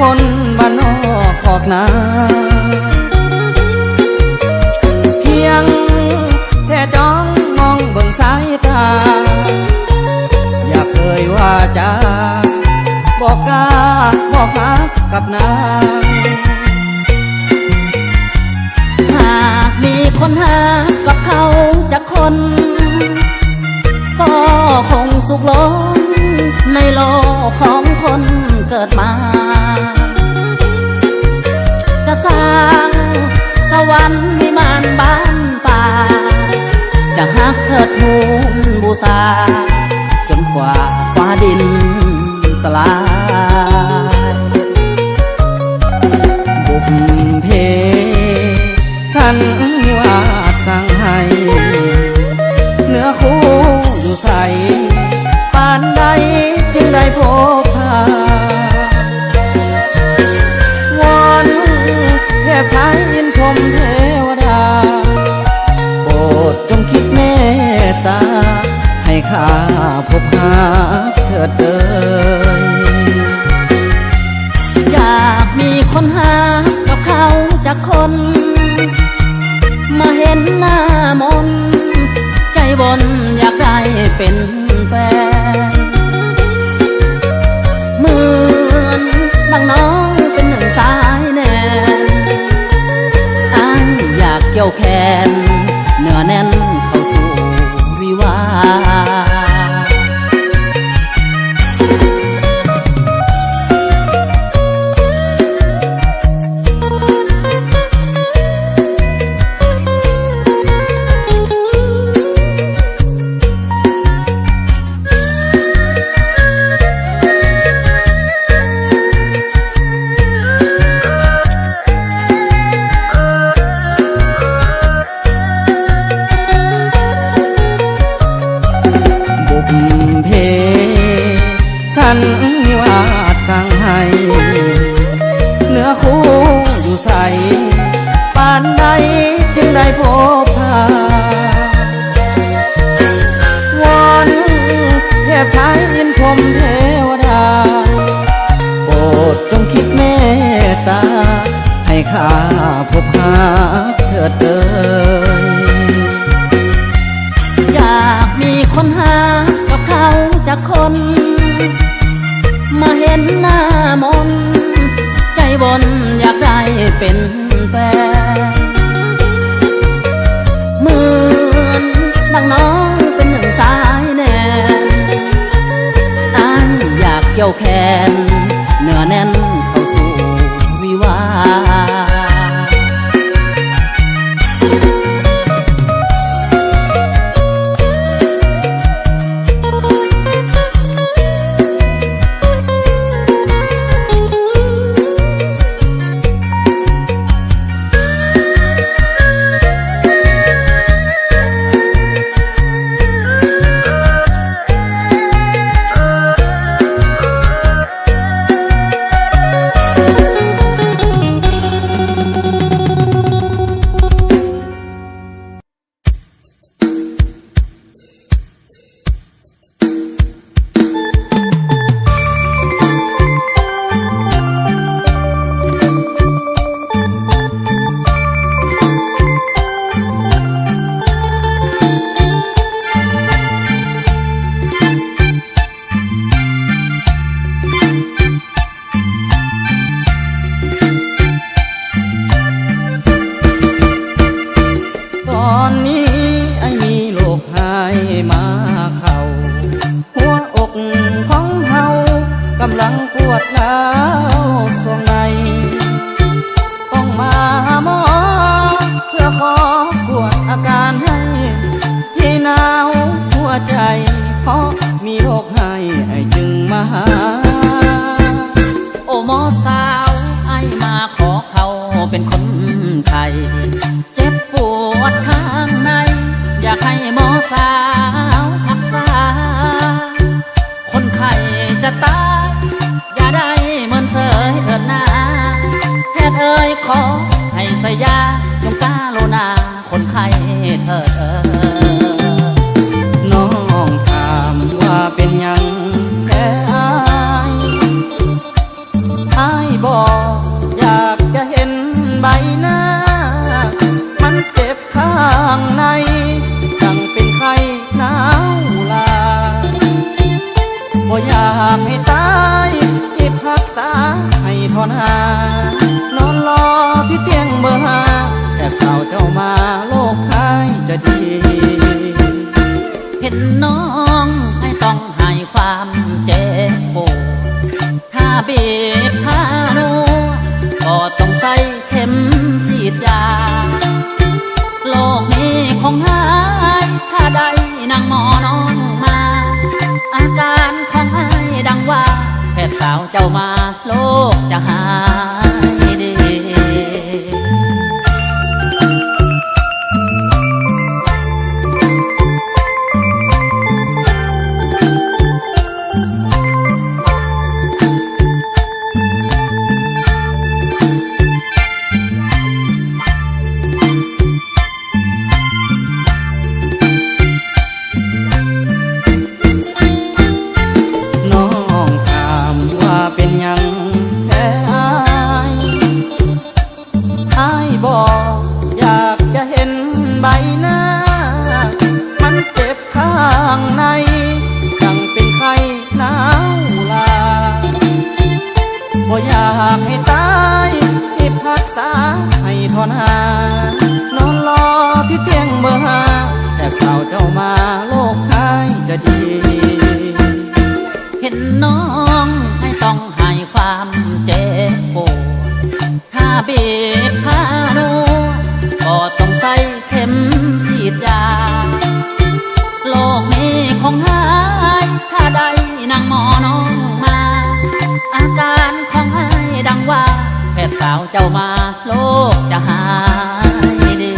คนบ้านนอกขอกนาเพียงแค่จ้องมองเบิ่งสายตาอย่าเคยว่าจะบอกกล้าบอกฮักกับนางหากมีคนหากับเขาจากคนก็คงสุขล้นในโลกของคนเกิดมาจะสร้างสวรรค์วิมานบ้านป่าจะฮักเทิดทูนบูชาจนกว่าฟ้าดินสลายบุพเพฉันวาดสั่งให้เนื้อคู่อยู่ใสปานใดจึงได้พบพาวอนเทพไทยอินพรหมเทวดาโปรดจงคิดเมตตาให้ข้าพบหาเถิดเอ่ยอยากมีคนหากับเขาจากคนมาเห็นหน้ามนใจบนอยากได้เป็นแฟนเหมือนดังน้องเป็นหนึ่งสายแน่อ้ายอยากเกี่ยวแขนเนื้อแน่นเข้าสู่วิวาฉันวาดสั่งให้เนื้อคู่อยู่ใสปานใดจึงได้พบพาวอนเทพไทยอินพรหมเทวดาโปรดจงคิดเมตตาให้ข้าพบหาเถิดเอ่ยอยากมีคนหากับเขาจากคนมาเห็นหน้ามนใจบนอยากได้เป็นแฟนเหมือนดังน้องเป็นหนึ่งสายแน่อ้ายอยากเกี่ยวแขนเนื้อแน่นเข้าสู่วิวาเพราะมีโรคให้ไอ้จึงมาหาโอ้หมอสาวไอ้มาขอเขาเป็นคนไข้เจ็บปวดข้างในอยากให้หมอสาวรักษาคนไข้จะตายอย่าได้เหมือนเสยเถิดนาแพทย์เอ่ยขอให้ใส่ยาจงกาโลนาคนไข้เถิดน้องถามว่าเป็นยังแพ้อายบอ ห็นน้องให้ต้องให้ความเจ็บปวดถ้าบีบถ้านัวก็ต้องใส่เข็มฉีดยาโลกนี้คงหายถ้าได้นางหมอน้องมาอาการของไอ้ดังว่าแพทย์สาวเจ้ามาโลกจะหายดีอยากให้ตายที่พักษาให้ทนหานอนรอที่เตียงเบอร์ห้าแต่สาวเจ้ามาโลกท้ายจะดีเห็นน้องให้ต้องให้ความเจ็บปวดถ้าบีบถ้านัวก็ต้องใส่เข็มฉีดยาโลกนี้คงหายถ้าได้นางหมอน้องมาอาการของไอ้ดังว่าแพทย์สาวเจ้ามาโลกจะหายดี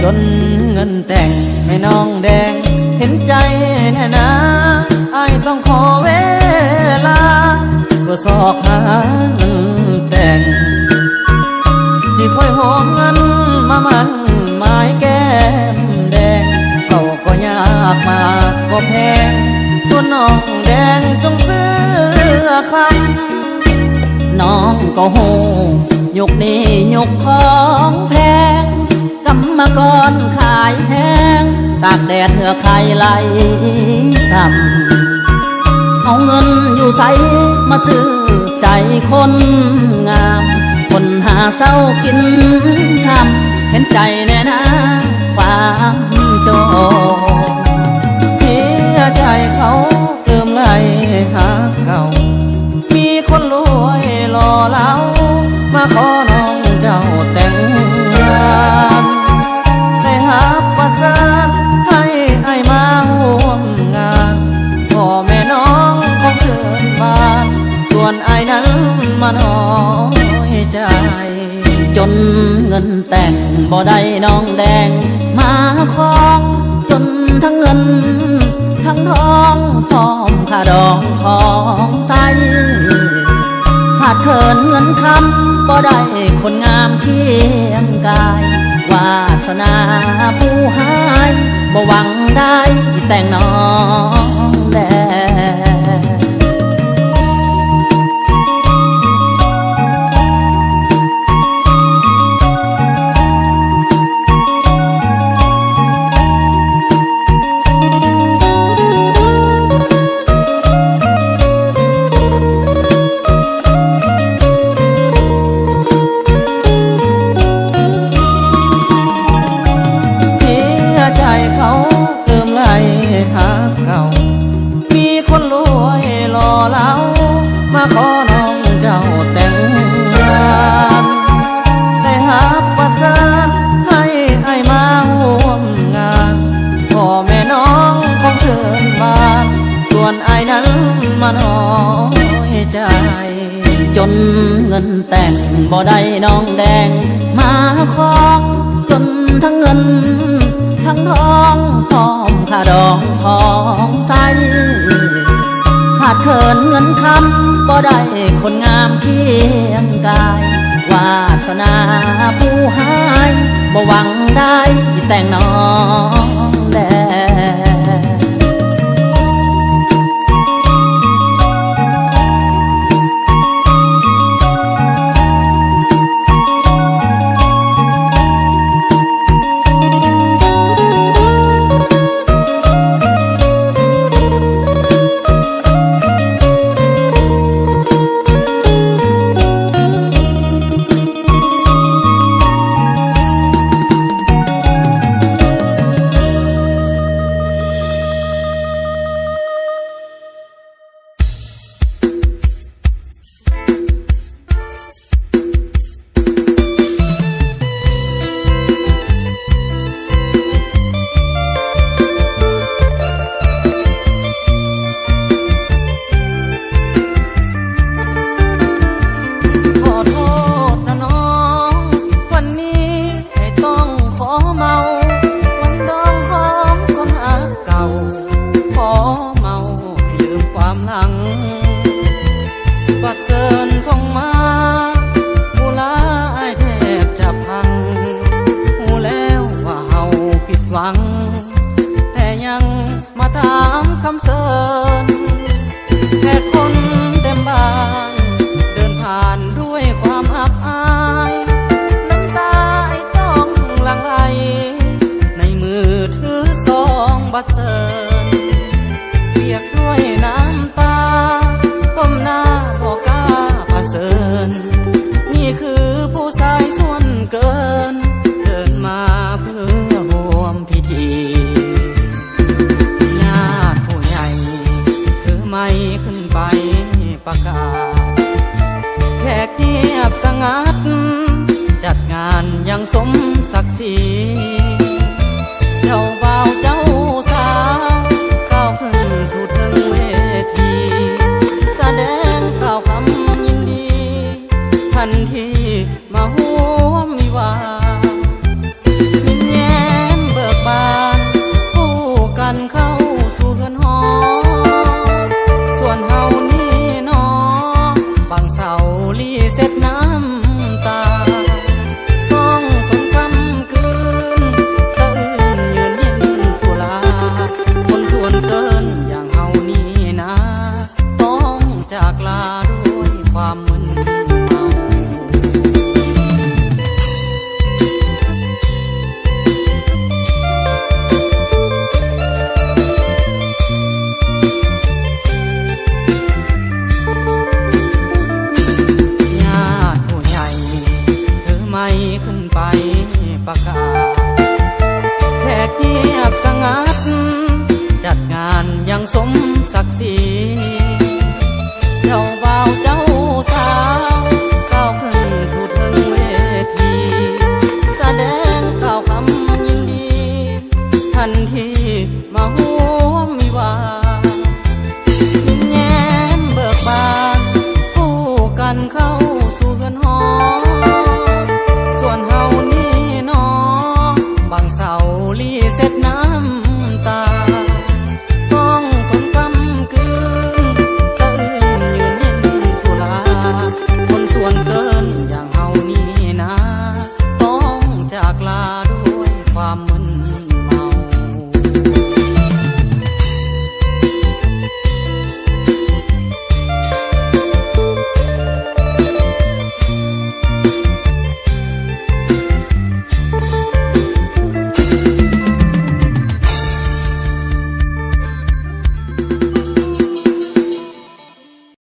จนเงินแต่งให้น้องแดงเห็นใจแน่นะไอ้ต้องขอเวลาเพื่อสอกหาเงินแต่งที่ค่อยหอมเงินมามันหมายแก้มแดงเขาก็ยากมากก็แพงตัวน้องแดงจงซื้อคำน้องก็โหยุคนี้ยุคของแพงกรรมกรขายแห้งตากแดดเหงื่อใครไหลซ้ำเอาเงินอยู่ใสมาซื้อใจคนงามคนหาเศร้ากินคำเห็นใจแน่นะความโจเสียใจเขาเติมไหลหาเก่ามีคนรวยรอเล้ามาขอน้องเจ้าแต่งงานได้หับประสานให้ไอ้มาร่วมงานพ่อแม่น้องของเชิญบานส่วนไอ้นั้นมาน้อยใจจนเงินแต่งบ่ได้น้องแดงมาคล้องจนทั้งเงินทั้งทองพร้อมค่าดองของใสขาดเขินเงินคำบ่ได้คนงามเคียงกายวาสนาผู้หายบ่หวังได้แต่งน้องแดง หาเก่า งินแต่งบ่ได้น้องแดงมาคองจนทั้งเงินทั้งทองพร้อมค่าดองของใสขาดเขินเงินคำบ่ได้คนงามเคียงกายวาสนาผู้ให้บ่หวังได้แต่งน้องแดง ขึ้นไปประกาศ